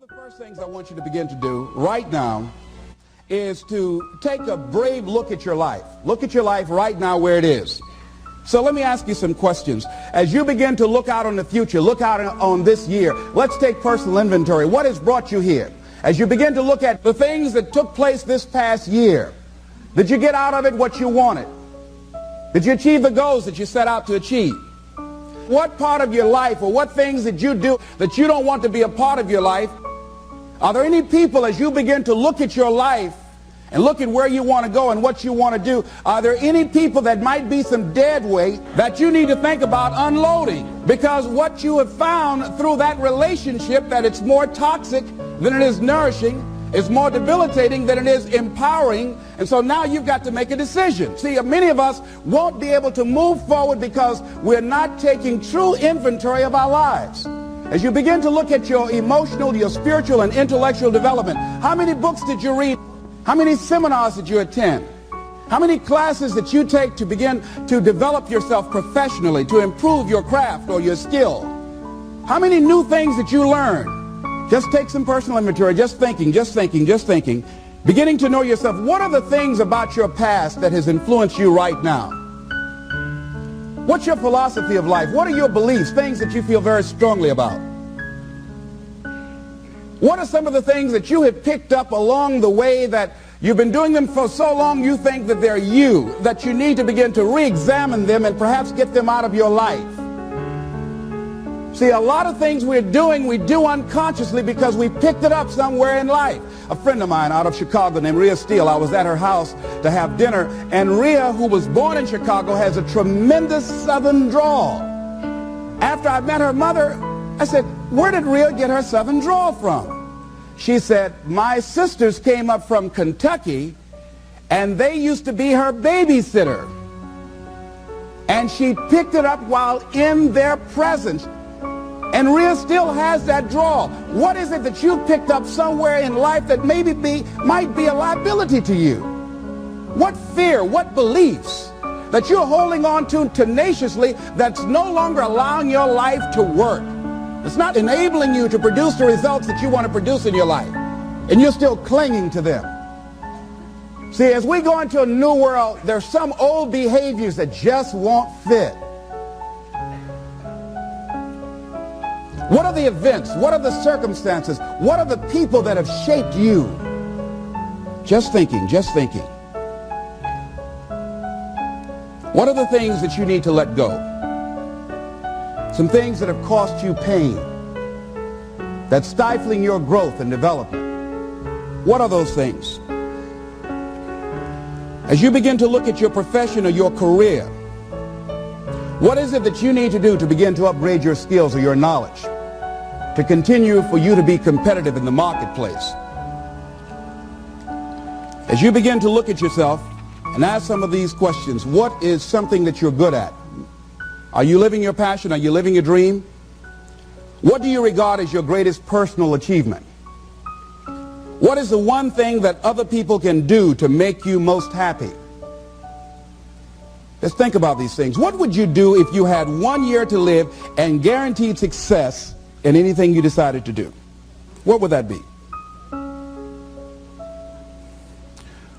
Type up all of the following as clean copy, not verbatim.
of the first things I want you to begin to do right now is to take a brave look at your life. Look at your life right now where it is. So let me ask you some questions. As you begin to look out on the future, look out on this year, let's take personal inventory. What has brought you here? As you begin to look at the things that took place this past year, did you get out of it what you wanted? Did you achieve the goals that you set out to achieve? What part of your life or what things did you do that you don't want to be a part of your life? Are there any people, as you begin to look at your life and look at where you want to go and what you want to do, are there any people that might be some dead weight that you need to think about unloading? Because what you have found through that relationship, that it's more toxic than it is nourishing, is more debilitating than it is empowering, and so now you've got to make a decision. See, many of us won't be able to move forward because we're not taking true inventory of our lives. As you begin to look at your emotional, your spiritual, and intellectual development, how many books did you read? How many seminars did you attend? How many classes that you take to begin to develop yourself professionally, to improve your craft or your skill? How many new things that you learn? Just take some personal inventory, just thinking. Beginning to know yourself. What are the things about your past that has influenced you right now? What's your philosophy of life? What are your beliefs, things that you feel very strongly about? What are some of the things that you have picked up along the way that you've been doing them for so long you think that they're you, that you need to begin to re-examine them and perhaps get them out of your life? See, a lot of things we do unconsciously because we picked it up somewhere in life. A friend of mine out of Chicago named Rhea Steele, I was at her house to have dinner, and Rhea, who was born in Chicago, has a tremendous southern drawl. After I met her mother, I said, where did Rhea get her southern drawl from? She said, my sisters came up from Kentucky, and they used to be her babysitter. And she picked it up while in their presence. And Rhea still has that drawl. What is it that you picked up somewhere in life that might be a liability to you? What fear, what beliefs that you're holding on to tenaciously that's no longer allowing your life to work? It's not enabling you to produce the results that you want to produce in your life. And you're still clinging to them. See, as we go into a new world, there's some old behaviors that just won't fit. What are the events? What are the circumstances? What are the people that have shaped you? Just thinking. What are the things that you need to let go? Some things that have cost you pain, that's stifling your growth and development. What are those things? As you begin to look at your profession or your career, what is it that you need to do to begin to upgrade your skills or your knowledge, to continue for you to be competitive in the marketplace? As you begin to look at yourself and ask some of these questions, what is something that you're good at? Are you living your passion? Are you living your dream? What do you regard as your greatest personal achievement? What is the one thing that other people can do to make you most happy? Let's think about these things. What would you do if you had 1 year to live and guaranteed success in anything you decided to do? What would that be?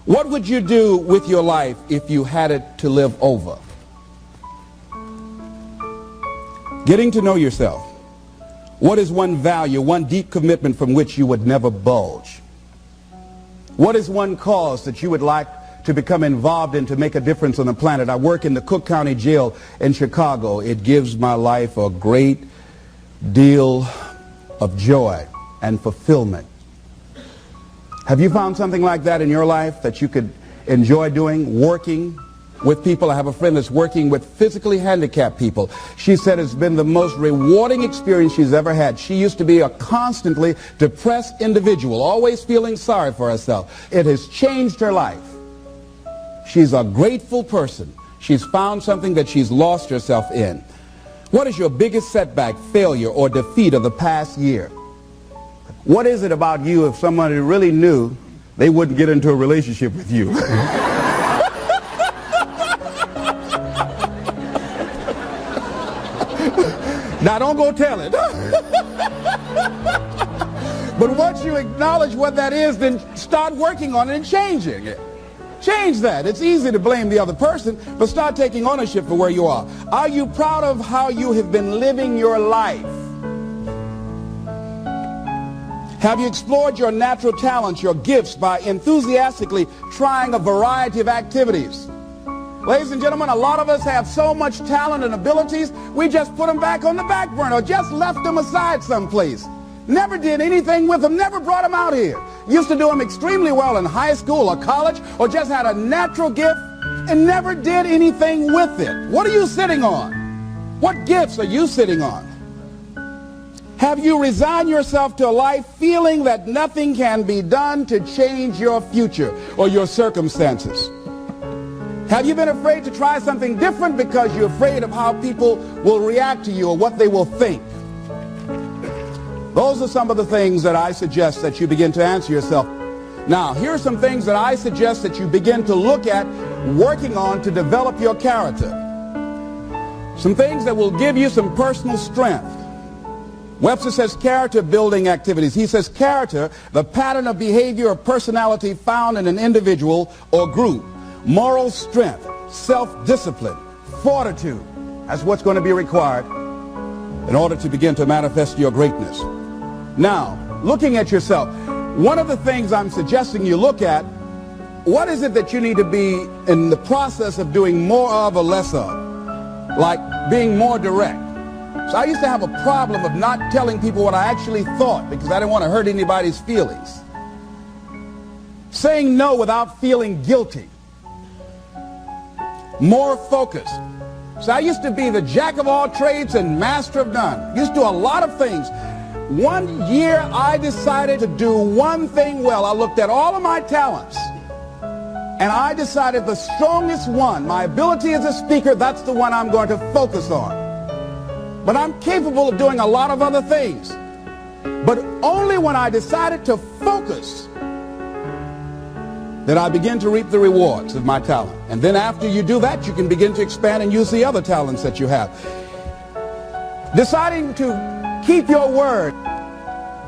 What would you do with your life if you had it to live over? Getting to know yourself. What is one value, one deep commitment from which you would never budge? What is one cause that you would like to become involved in to make a difference on the planet? I work in the Cook County Jail in Chicago. It gives my life a great deal of joy and fulfillment. Have you found something like that in your life that you could enjoy doing, working with people? I have a friend that's working with physically handicapped people. She said it's been the most rewarding experience she's ever had. She used to be a constantly depressed individual, always feeling sorry for herself. It has changed her life. She's a grateful person. She's found something that she's lost herself in. What is your biggest setback, failure, or defeat of the past year? What is it about you, if somebody really knew, they wouldn't get into a relationship with you? Now, don't go tell it. But once you acknowledge what that is, then start working on it and changing it. Change that. It's easy to blame the other person, but start taking ownership for where you are. Are you proud of how you have been living your life? Have you explored your natural talents, your gifts, by enthusiastically trying a variety of activities? Ladies and gentlemen, a lot of us have so much talent and abilities, we just put them back on the back burner or just left them aside someplace. Never did anything with them, never brought them out here. Used to do them extremely well in high school or college, or just had a natural gift and never did anything with it. What are you sitting on? What gifts are you sitting on? Have you resigned yourself to a life feeling that nothing can be done to change your future or your circumstances? Have you been afraid to try something different because you're afraid of how people will react to you or what they will think? Those are some of the things that I suggest that you begin to answer yourself. Now, here are some things that I suggest that you begin to look at working on to develop your character. Some things that will give you some personal strength. Webster says character building activities. He says character, the pattern of behavior or personality found in an individual or group. Moral strength, self-discipline, fortitude. That's what's going to be required in order to begin to manifest your greatness. Now, looking at yourself, one of the things I'm suggesting you look at, what is it that you need to be in the process of doing more of or less of? Like being more direct. So I used to have a problem of not telling people what I actually thought because I didn't want to hurt anybody's feelings. Saying no without feeling guilty. More focused. So I used to be the jack of all trades and master of none. Used to do a lot of things. One year I decided to do one thing well. I looked at all of my talents and I decided the strongest one, my ability as a speaker, that's the one I'm going to focus on. But I'm capable of doing a lot of other things. But only when I decided to focus that I begin to reap the rewards of my talent. And then after you do that, you can begin to expand and use the other talents that you have. Deciding to keep your word.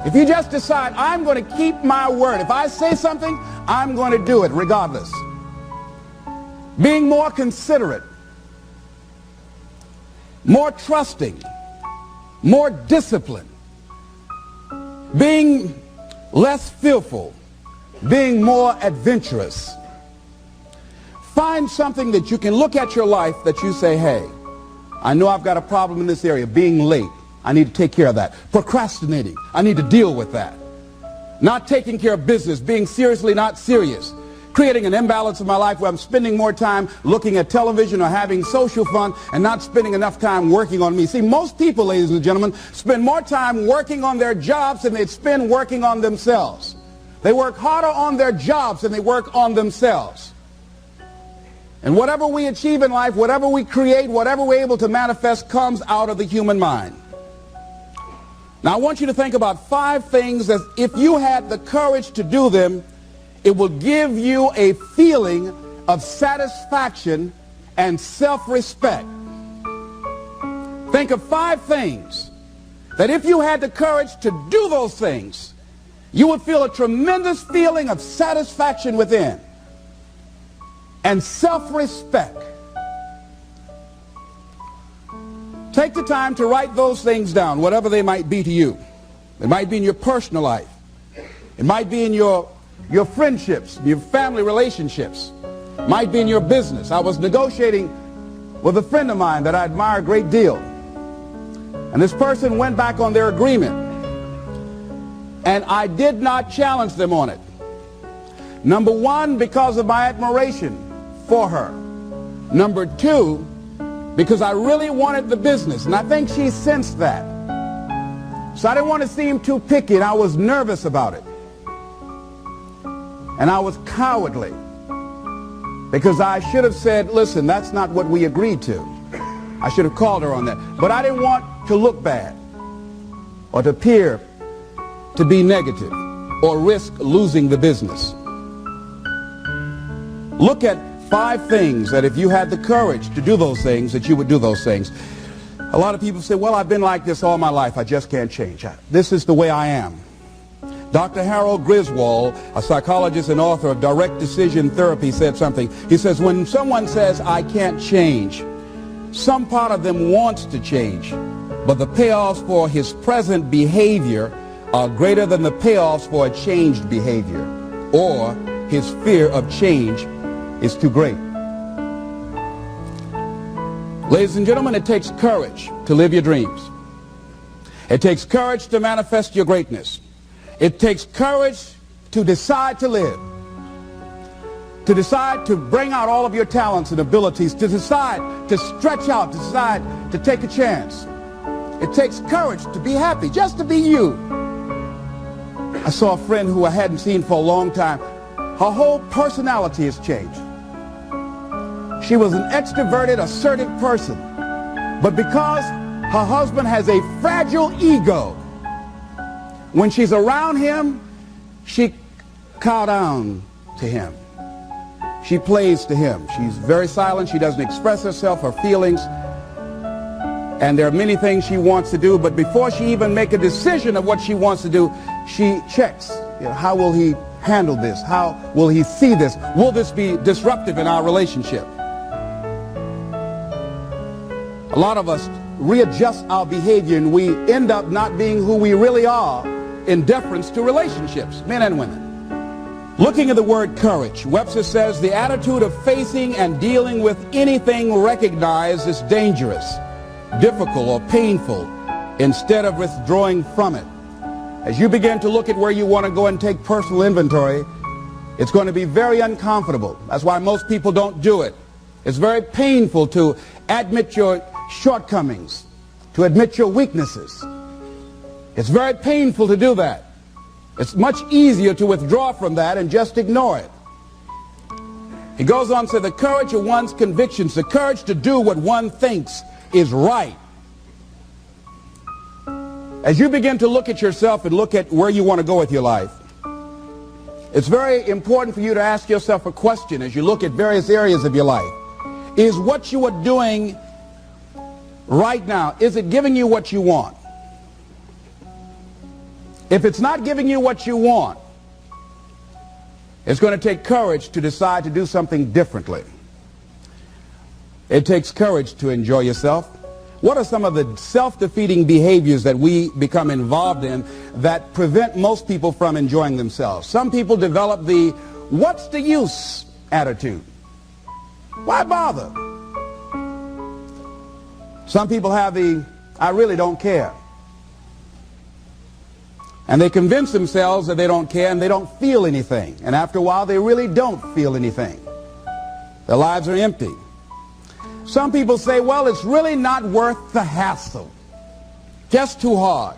If you just decide, I'm going to keep my word. If I say something, I'm going to do it regardless. Being more considerate. More trusting. More disciplined. Being less fearful. Being more adventurous. Find something that you can look at your life that you say, hey, I know I've got a problem in this area, being late. I need to take care of that. Procrastinating. I need to deal with that. Not taking care of business, being seriously not serious. Creating an imbalance in my life where I'm spending more time looking at television or having social fun and not spending enough time working on me. See, most people, ladies and gentlemen, spend more time working on their jobs than they spend working on themselves. They work harder on their jobs than they work on themselves. And whatever we achieve in life, whatever we create, whatever we're able to manifest comes out of the human mind. Now I want you to think about 5 things that if you had the courage to do them, it will give you a feeling of satisfaction and self-respect. Think of 5 things that if you had the courage to do those things, you would feel a tremendous feeling of satisfaction within and self-respect. Take the time to write those things down, whatever they might be to you. It might be in your personal life. It might be in your friendships, your family relationships. It might be in your business. I was negotiating with a friend of mine that I admire a great deal. And this person went back on their agreement. And I did not challenge them on it. Number 1, because of my admiration for her. Number 2, because I really wanted the business, and I think she sensed that. So I didn't want to seem too picky, and I was nervous about it. And I was cowardly, because I should have said, listen, that's not what we agreed to. I should have called her on that. But I didn't want to look bad, or to appear to be negative, or risk losing the business. Look at 5 things that if you had the courage to do those things, that you would do those things. A lot of people say, well, I've been like this all my life. I just can't change. This is the way I am. Dr. Harold Griswold, a psychologist and author of Direct Decision Therapy, said something. He says, when someone says, I can't change, some part of them wants to change, but the payoffs for his present behavior are greater than the payoffs for a changed behavior, or his fear of change is too great. Ladies and gentlemen, it takes courage to live your dreams. It takes courage to manifest your greatness. It takes courage to decide to live, to decide to bring out all of your talents and abilities, to decide to stretch out, to decide to take a chance. It takes courage to be happy, just to be you. I saw a friend who I hadn't seen for a long time. Her whole personality has changed. She was an extroverted, assertive person, but because her husband has a fragile ego, when she's around him, she cows down to him. She plays to him. She's very silent. She doesn't express herself, her feelings. And there are many things she wants to do, but before she even makes a decision of what she wants to do, she checks. How will he handle this? How will he see this? Will this be disruptive in our relationship? A lot of us readjust our behavior and we end up not being who we really are in deference to relationships, men and women. Looking at the word courage, Webster says the attitude of facing and dealing with anything recognized as dangerous, difficult, or painful instead of withdrawing from it. As you begin to look at where you want to go and take personal inventory, it's going to be very uncomfortable. That's why most people don't do it. It's very painful to admit your shortcomings, to admit your weaknesses. It's very painful to do that. It's much easier to withdraw from that and just ignore it. He goes on to say the courage of one's convictions, the courage to do what one thinks is right. As you begin to look at yourself and look at where you want to go with your life, it's very important for you to ask yourself a question as you look at various areas of your life. Is what you are doing right now, is it giving you what you want? If it's not giving you what you want, it's going to take courage to decide to do something differently. It takes courage to enjoy yourself. What are some of the self-defeating behaviors that we become involved in that prevent most people from enjoying themselves? Some people develop the "what's the use" attitude. Why bother? Some people have the "I really don't care." And they convince themselves that they don't care and they don't feel anything. And after a while, they really don't feel anything. Their lives are empty. Some people say, well, it's really not worth the hassle. Just too hard.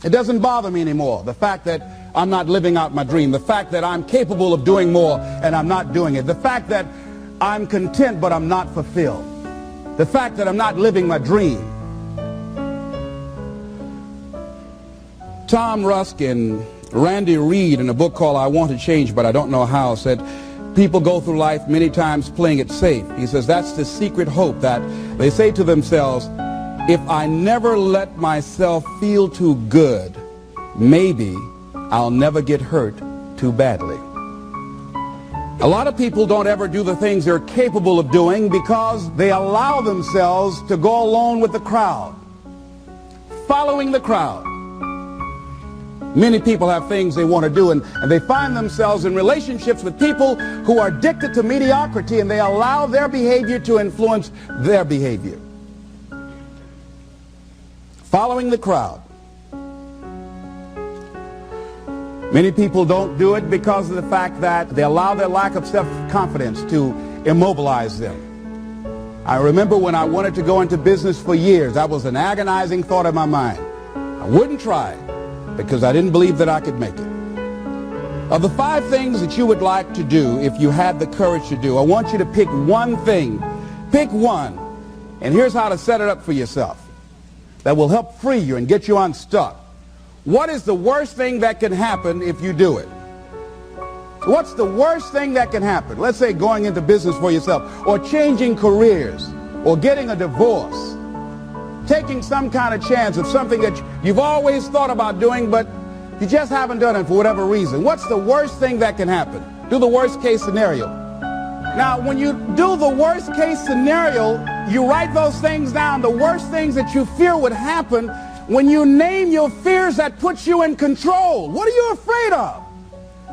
It doesn't bother me anymore. The fact that I'm not living out my dream. The fact that I'm capable of doing more and I'm not doing it. The fact that I'm content but I'm not fulfilled. The fact that I'm not living my dream. Tom Rusk and Randy Reed, in a book called I Want to Change But I Don't Know How, said people go through life many times playing it safe. He says that's the secret hope, that they say to themselves, if I never let myself feel too good, maybe I'll never get hurt too badly. A lot of people don't ever do the things they're capable of doing because they allow themselves to go along with the crowd, following the crowd. Many people have things they want to do, and they find themselves in relationships with people who are addicted to mediocrity, and they allow their behavior to influence their behavior. Following the crowd. Many people don't do it because of the fact that they allow their lack of self-confidence to immobilize them. I remember when I wanted to go into business for years, that was an agonizing thought in my mind. I wouldn't try because I didn't believe that I could make it. Of the 5 things that you would like to do if you had the courage to do, I want you to pick one thing. Pick one. And here's how to set it up for yourself that will help free you and get you unstuck. What is the worst thing that can happen if you do it? What's the worst thing that can happen? Let's say going into business for yourself, or changing careers, or getting a divorce, taking some kind of chance of something that you've always thought about doing, but You just haven't done it for whatever reason. What's the worst thing that can happen? Do the worst case scenario. Now, when you do the worst case scenario, you write those things down, the worst things that you fear would happen. When you name your fears, that puts you in control. What are you afraid of?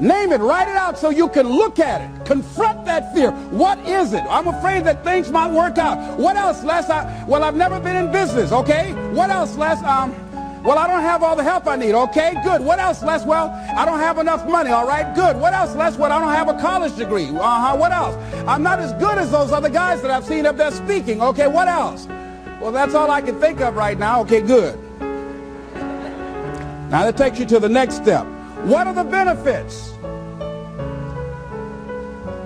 Name it, write it out so you can look at it. Confront that fear. What is it? I'm afraid that things might work out. What else, Les? Well, I've never been in business, okay? What else, Les? Well, I don't have all the help I need, okay? Good. What else, Les? Well, I don't have enough money, all right? Good. What else, Les? Well, I don't have a college degree. What else? I'm not as good as those other guys that I've seen up there speaking, okay? What else? Well, that's all I can think of right now. Okay, good. Now that takes you to the next step. What are the benefits?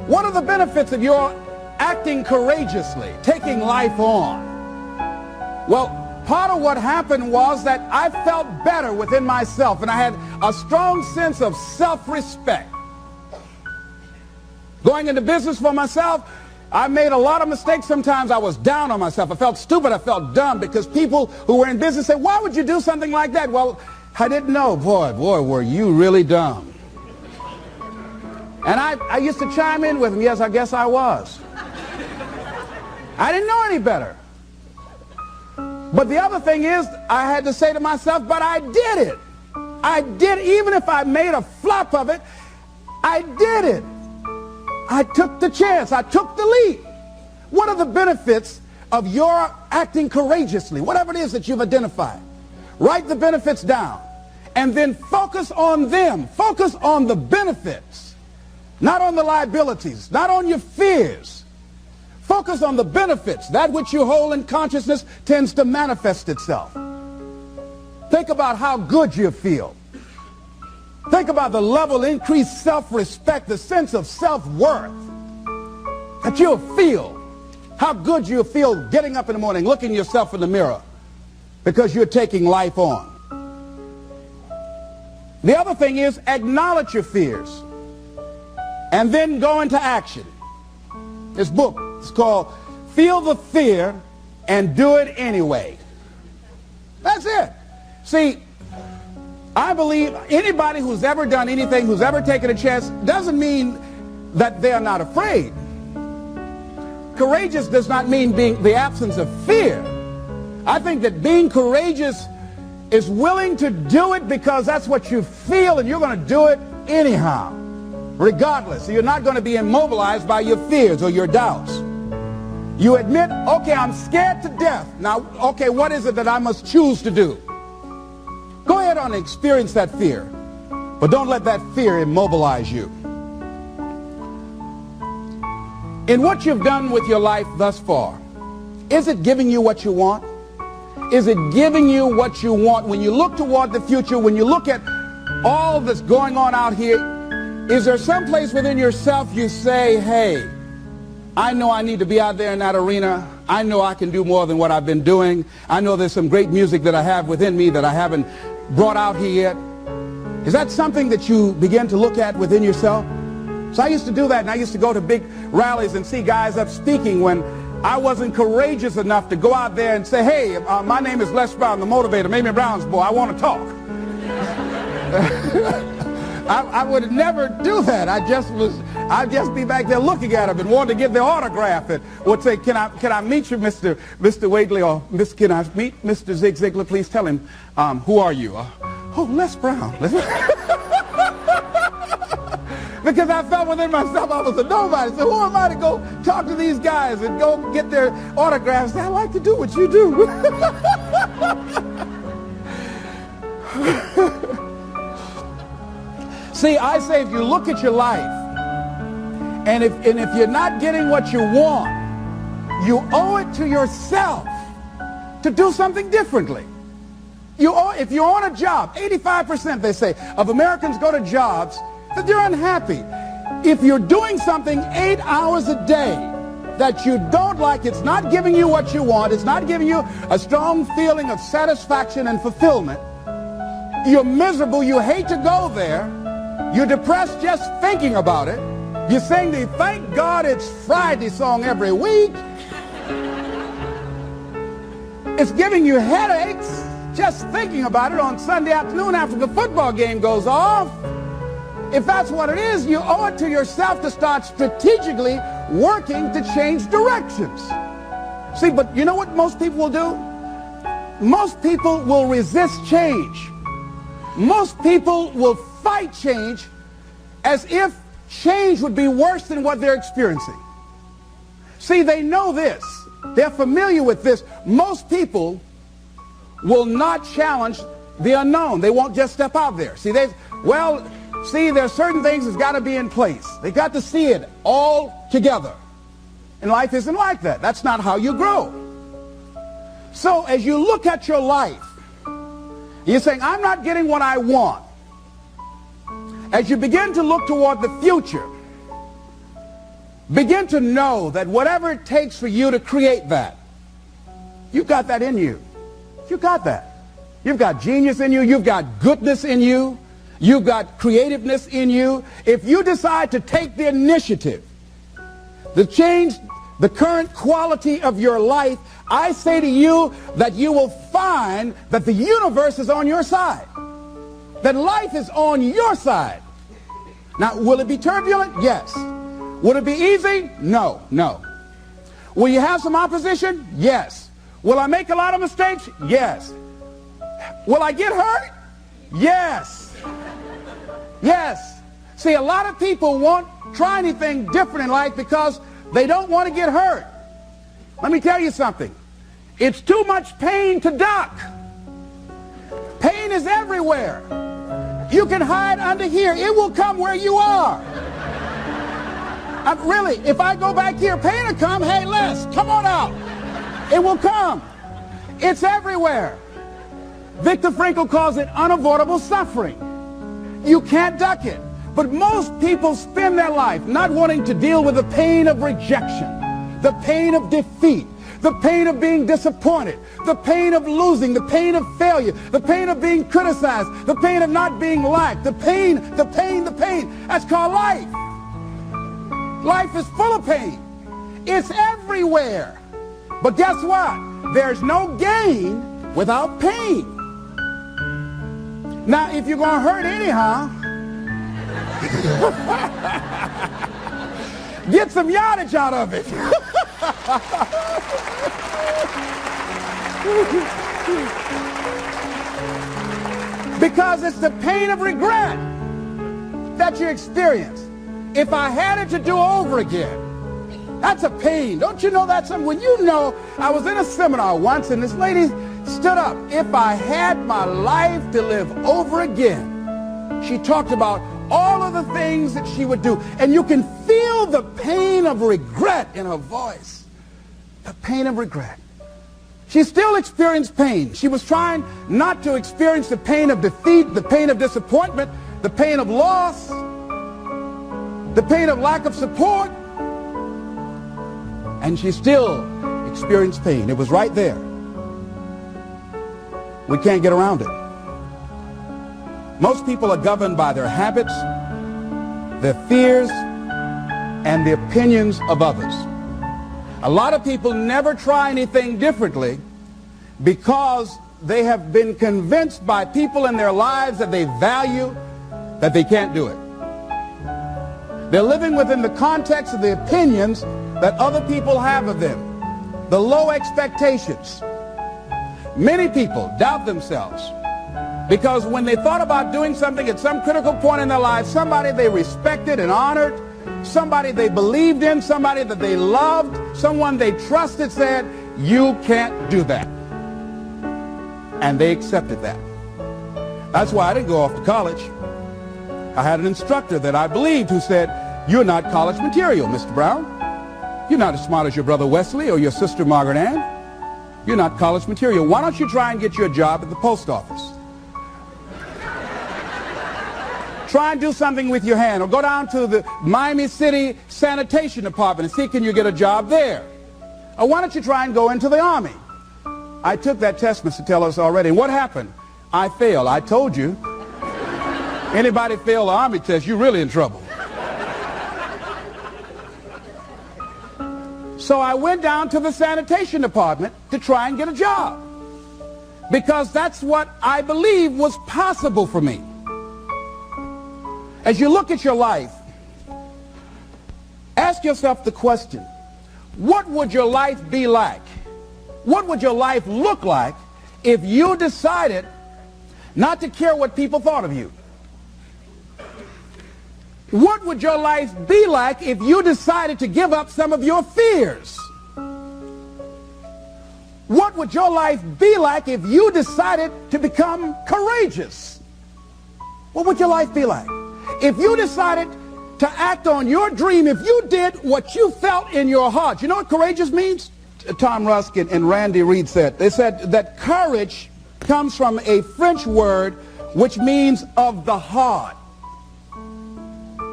What are the benefits of your acting courageously, taking life on? Well, part of what happened was that I felt better within myself, and I had a strong sense of self-respect. Going into business for myself, I made a lot of mistakes. Sometimes I was down on myself. I felt stupid. I felt dumb because people who were in business said, why would you do something like that? Well, I didn't know. Boy, were you really dumb. And I used to chime in with them. Yes, I guess I was. I didn't know any better. But the other thing is, I had to say to myself, but I did it. I did, even if I made a flop of it, I did it. I took the chance. I took the leap. What are the benefits of your acting courageously? Whatever it is that you've identified. Write the benefits down. And then focus on them. Focus on the benefits. Not on the liabilities. Not on your fears. Focus on the benefits. That which you hold in consciousness tends to manifest itself. Think about how good you feel. Think about the level of increased self-respect, the sense of self-worth that you'll feel. How good you'll feel getting up in the morning, looking yourself in the mirror because you're taking life on. The other thing is acknowledge your fears and then go into action. This book is called Feel the Fear and Do It Anyway. That's it. See, I believe anybody who's ever done anything, who's ever taken a chance, doesn't mean that they're not afraid. Courageous does not mean being the absence of fear. I think that being courageous is willing to do it because that's what you feel, and you're going to do it anyhow, regardless. So you're not going to be immobilized by your fears or your doubts. You admit, okay, I'm scared to death. Now, okay, what is it that I must choose to do? Go ahead and experience that fear, but don't let that fear immobilize you. In what you've done with your life thus far, is it giving you what you want? Is it giving you what you want? When you look toward the future, when you look at all that's going on out here, is there some place within yourself you say, hey, I know I need to be out there in that arena. I know I can do more than what I've been doing. I know there's some great music that I have within me that I haven't brought out here yet. Is that something that you begin to look at within yourself? So I used to do that, and I used to go to big rallies and see guys up speaking when I wasn't courageous enough to go out there and say, hey, my name is Les Brown, the motivator, Mamie Brown's boy, I want to talk. I would never do that. I'd just be back there looking at them and wanting to get their autograph and would say, can I meet you, Mr. Waitley, or can I meet Mr. Zig Ziglar? Please tell him, who are you? Oh, Les Brown. Because I felt within myself I was a nobody. So who am I to go talk to these guys and go get their autographs? I like to do what you do. See, I say if you look at your life, and if you're not getting what you want, you owe it to yourself to do something differently. If you're on a job, 85%, they say, of Americans go to jobs that they're unhappy. If you're doing something 8 hours a day that you don't like, it's not giving you what you want, it's not giving you a strong feeling of satisfaction and fulfillment, you're miserable, you hate to go there, you're depressed just thinking about it, you sing the Thank God It's Friday song every week, it's giving you headaches just thinking about it on Sunday afternoon after the football game goes off. If that's what it is, you owe it to yourself to start strategically working to change directions. See, but you know what most people will do? Most people will resist change. Most people will fight change as if change would be worse than what they're experiencing. See, they know this. They're familiar with this. Most people will not challenge the unknown. They won't just step out there. See, there's certain things that's got to be in place. They got to see it all together. And life isn't like that. That's not how you grow. So as you look at your life, you're saying, I'm not getting what I want. As you begin to look toward the future, begin to know that whatever it takes for you to create that, you've got that in you. You've got that. You've got genius in you. You've got goodness in you. You've got creativeness in you. If you decide to take the initiative to change the current quality of your life, I say to you that you will find that the universe is on your side. That life is on your side. Now, will it be turbulent? Yes. Will it be easy? No, no. Will you have some opposition? Yes. Will I make a lot of mistakes? Yes. Will I get hurt? Yes. Yes. See, a lot of people won't try anything different in life because they don't want to get hurt. Let me tell you something. It's too much pain to duck. Pain is everywhere. You can hide under here. It will come where you are. Really, if I go back here, pain will come. Hey, Les, come on out. It will come. It's everywhere. Viktor Frankl calls it unavoidable suffering. You can't duck it. But most people spend their life not wanting to deal with the pain of rejection, the pain of defeat, the pain of being disappointed, the pain of losing, the pain of failure, the pain of being criticized, the pain of not being liked, the pain. That's called life. Life is full of pain. It's everywhere. But guess what? There's no gain without pain. Now, if you're going to hurt anyhow, get some yardage out of it. Because it's the pain of regret that you experience. If I had it to do over again, that's a pain. Don't you know that's something? When you know, I was in a seminar once and this lady stood up. If I had my life to live over again, she talked about all of the things that she would do. And you can feel the pain of regret in her voice. The pain of regret. She still experienced pain. She was trying not to experience the pain of defeat, the pain of disappointment, the pain of loss, the pain of lack of support. And she still experienced pain. It was right there. We can't get around it. Most people are governed by their habits, their fears, and the opinions of others. A lot of people never try anything differently because they have been convinced by people in their lives that they value that they can't do it. They're living within the context of the opinions that other people have of them, the low expectations. Many people doubt themselves because when they thought about doing something at some critical point in their lives, somebody they respected and honored, somebody they believed in, somebody that they loved, someone they trusted said, you can't do that. And they accepted that. That's why I didn't go off to college. I had an instructor that I believed who said, you're not college material, Mr. Brown. You're not as smart as your brother Wesley or your sister Margaret Ann. You're not college material. Why don't you try and get you a job at the post office? Try and do something with your hand, or go down to the Miami City Sanitation Department and see can you get a job there. Or why don't you try and go into the Army? I took that test, Mr. Tellers, already. And what happened? I failed. I told you. Anybody fail the Army test, you're really in trouble. So I went down to the sanitation department to try and get a job. because that's what I believe was possible for me. As you look at your life, ask yourself the question, what would your life be like? What would your life look like if you decided not to care what people thought of you? What would your life be like if you decided to give up some of your fears? What would your life be like if you decided to become courageous? What would your life be like? If you decided to act on your dream, if you did what you felt in your heart. You know what courageous means? Tom Rusk and Randy Reed said. They said that courage comes from a French word which means of the heart.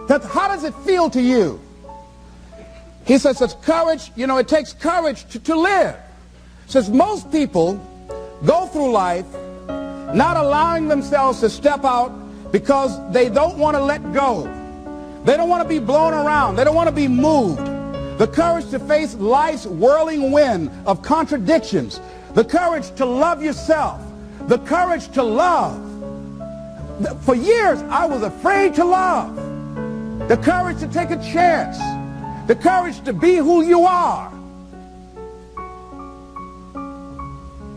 How does it feel to you? He says it's courage, you know, it takes courage to live. Says most people go through life not allowing themselves to step out because they don't want to let go. They don't want to be blown around. They don't want to be moved. The courage to face life's whirling wind of contradictions. The courage to love yourself. The courage to love. For years, I was afraid to love. The courage to take a chance. The courage to be who you are.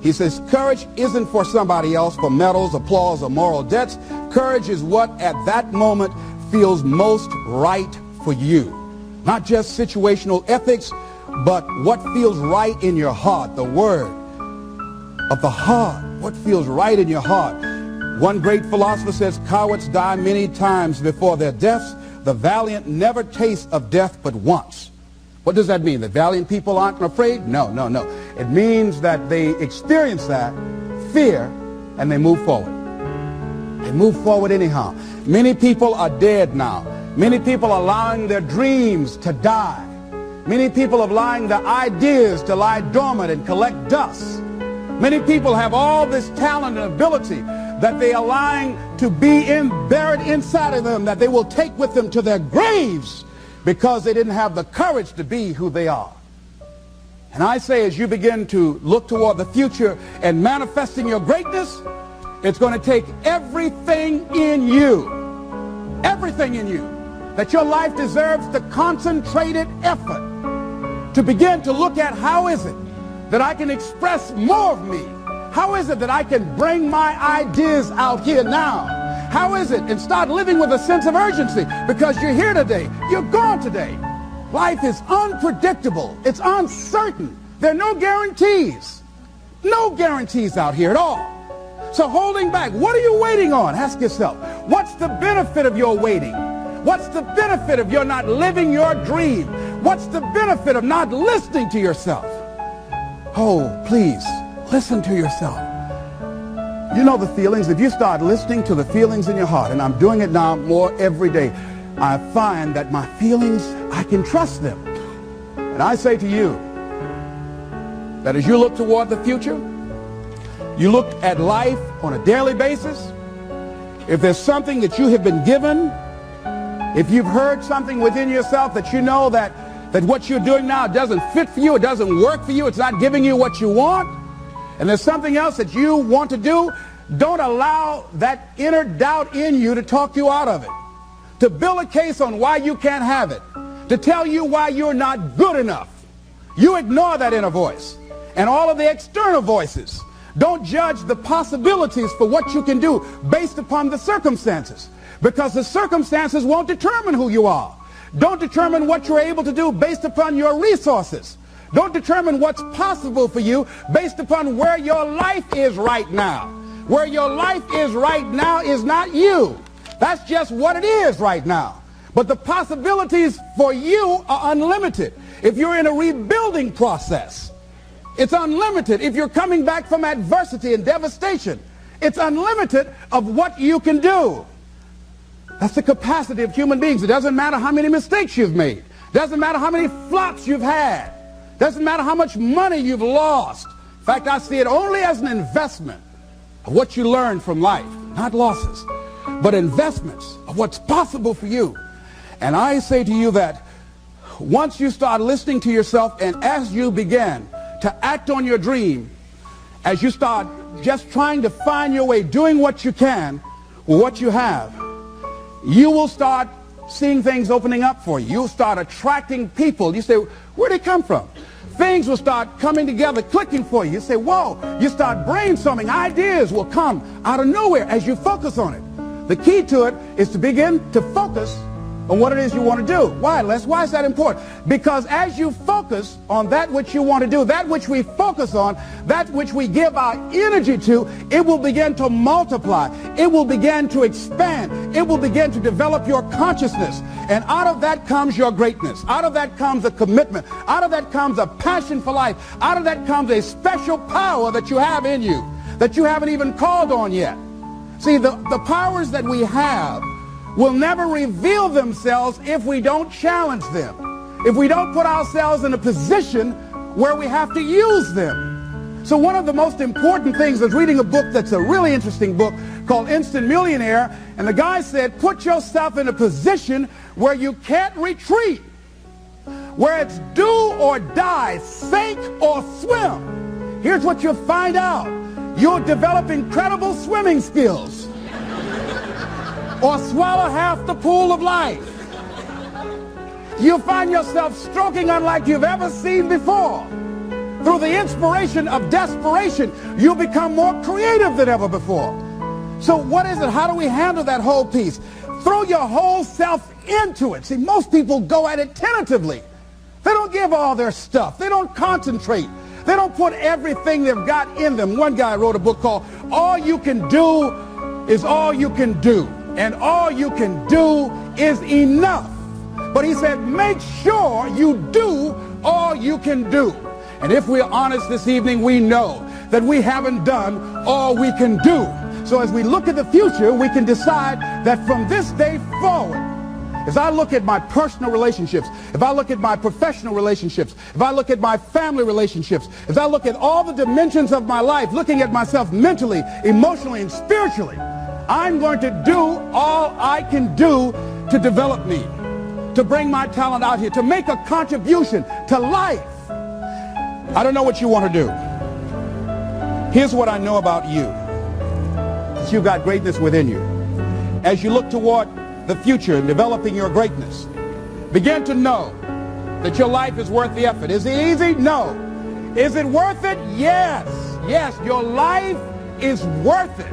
He says courage isn't for somebody else, for medals, applause, or moral debts. Courage is what at that moment feels most right for you. Not just situational ethics, but what feels right in your heart. The word of the heart. What feels right in your heart. One great philosopher says, cowards die many times before their deaths. The valiant never taste of death but once. What does that mean? That valiant people aren't afraid? No, no, no. It means that they experience that fear and they move forward. They move forward anyhow. Many people are dead now. Many people are allowing their dreams to die. Many people are allowing their ideas to lie dormant and collect dust. Many people have all this talent and ability that they are allowing to be buried inside of them, that they will take with them to their graves because they didn't have the courage to be who they are. And I say, as you begin to look toward the future and manifesting your greatness, it's going to take everything in you, that your life deserves the concentrated effort to begin to look at how is it that I can express more of me? How is it that I can bring my ideas out here now? How is it? And start living with a sense of urgency, because you're here today, you're gone today. Life is unpredictable. It's uncertain. There are no guarantees. No guarantees out here at all. So holding back, what are you waiting on? Ask yourself, what's the benefit of your waiting? What's the benefit of your not living your dream? What's the benefit of not listening to yourself? Oh, please, listen to yourself. You know the feelings. If you start listening to the feelings in your heart, and I'm doing it now more every day, I find that my feelings, I can trust them. And I say to you that as you look toward the future, you look at life on a daily basis, if there's something that you have been given, if you've heard something within yourself that you know that what you're doing now doesn't fit for you, it doesn't work for you, it's not giving you what you want, and there's something else that you want to do, don't allow that inner doubt in you to talk you out of it, to build a case on why you can't have it, to tell you why you're not good enough. You ignore that inner voice and all of the external voices. Don't judge the possibilities for what you can do based upon the circumstances, because the circumstances won't determine who you are. Don't determine what you're able to do based upon your resources. Don't determine what's possible for you based upon where your life is right now. Where your life is right now is not you. That's just what it is right now. But the possibilities for you are unlimited. If you're in a rebuilding process, it's unlimited. If you're coming back from adversity and devastation, it's unlimited of what you can do. That's the capacity of human beings. It doesn't matter how many mistakes you've made. It doesn't matter how many flops you've had. It doesn't matter how much money you've lost. In fact, I see it only as an investment of what you learn from life, not losses, but investments of what's possible for you. And I say to you that once you start listening to yourself, and as you begin to act on your dream, as you start just trying to find your way, doing what you can with what you have, you will start seeing things opening up for you. You'll start attracting people. You say, where'd they come from? Things will start coming together, clicking for you. You say, whoa. You start brainstorming. Ideas will come out of nowhere as you focus on it. The key to it is to begin to focus on what it is you want to do. Why, Les? Why is that important? Because as you focus on that which you want to do, that which we focus on, that which we give our energy to, it will begin to multiply. It will begin to expand. It will begin to develop your consciousness. And out of that comes your greatness. Out of that comes a commitment. Out of that comes a passion for life. Out of that comes a special power that you have in you that you haven't even called on yet. See, the powers that we have will never reveal themselves if we don't challenge them, if we don't put ourselves in a position where we have to use them. So one of the most important things is reading a book that's a really interesting book called Instant Millionaire, and the guy said, put yourself in a position where you can't retreat, where it's do or die, sink or swim. Here's what you'll find out. You'll develop incredible swimming skills, or swallow half the pool of life. You'll find yourself stroking unlike you've ever seen before. Through the inspiration of desperation, you'll become more creative than ever before. So what is it? How do we handle that whole piece? Throw your whole self into it. See, most people go at it tentatively. They don't give all their stuff. They don't concentrate. They don't put everything they've got in them. One guy wrote a book called All You Can Do Is All You Can Do. And all you can do is enough. But he said, make sure you do all you can do. And if we're honest this evening, we know that we haven't done all we can do. So as we look at the future, we can decide that from this day forward, as I look at my personal relationships, if I look at my professional relationships, if I look at my family relationships, if I look at all the dimensions of my life, looking at myself mentally, emotionally, and spiritually, I'm going to do all I can do to develop me, to bring my talent out here, to make a contribution to life. I don't know what you want to do. Here's what I know about you. That you've got greatness within you. As you look toward the future and developing your greatness, begin to know that your life is worth the effort. Is it easy? No. Is it worth it? Yes. Yes, your life is worth it.